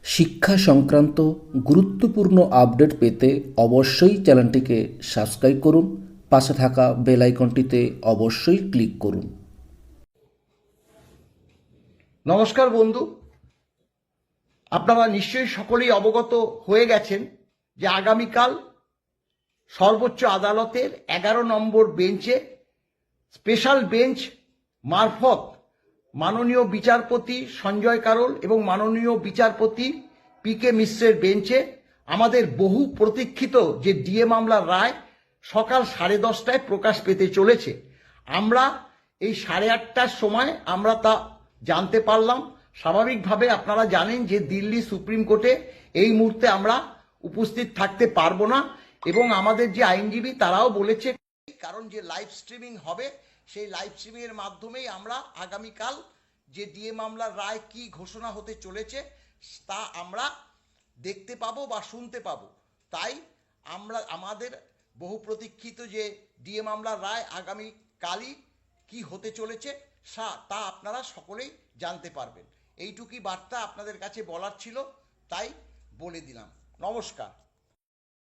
শিক্ষা সংক্রান্ত গুরুত্বপূর্ণ আপডেট পেতে অবশ্যই চ্যানেলটিকে সাবস্ক্রাইব করুন। পাশে থাকা বেল আইকনটিতে অবশ্যই ক্লিক করুন। নমস্কার বন্ধু, আপনারা নিশ্চয়ই সকলেই অবগত হয়ে গেছেন যে আগামীকাল সর্বোচ্চ আদালতের 11 নম্বর বেঞ্চে স্পেশাল বেঞ্চ মারফত মাননীয় বিচারপতি সঞ্জয় কারোল এবং মাননীয় বিচারপতি পি.কে. মিশ্রের বেঞ্চে আমাদের বহু প্রতীক্ষিত যে ডিএ মামলার রায় সকাল 10:30টায় প্রকাশ পেতে চলেছে। আমরা এই 8:30টার সময় আমরা তা জানতে পারলাম। স্বাভাবিকভাবে আপনারা জানেন যে দিল্লি সুপ্রিম কোর্টে এই মুহূর্তে আমরা উপস্থিত থাকতে পারবো না এবং আমাদের যে আইনজীবী তারাও বলেছে, কারণ যে লাইভ স্ট্রিমিং হবে সেই লাইভ স্ট্রিমিংয়ের মাধ্যমেই আমরা আগামীকাল যে ডিএ মামলার রায় কি ঘোষণা হতে চলেছে তা আমরা দেখতে পাবো বা শুনতে পাবো। তাই আমরা আমাদের বহু প্রতীক্ষিত যে ডিএ মামলার রায় আগামীকালই কি হতে চলেছে তা আপনারা সকলেই জানতে পারবেন। এইটুকুই বার্তা আপনাদের কাছে বলার ছিল, তাই বলে দিলাম। নমস্কার।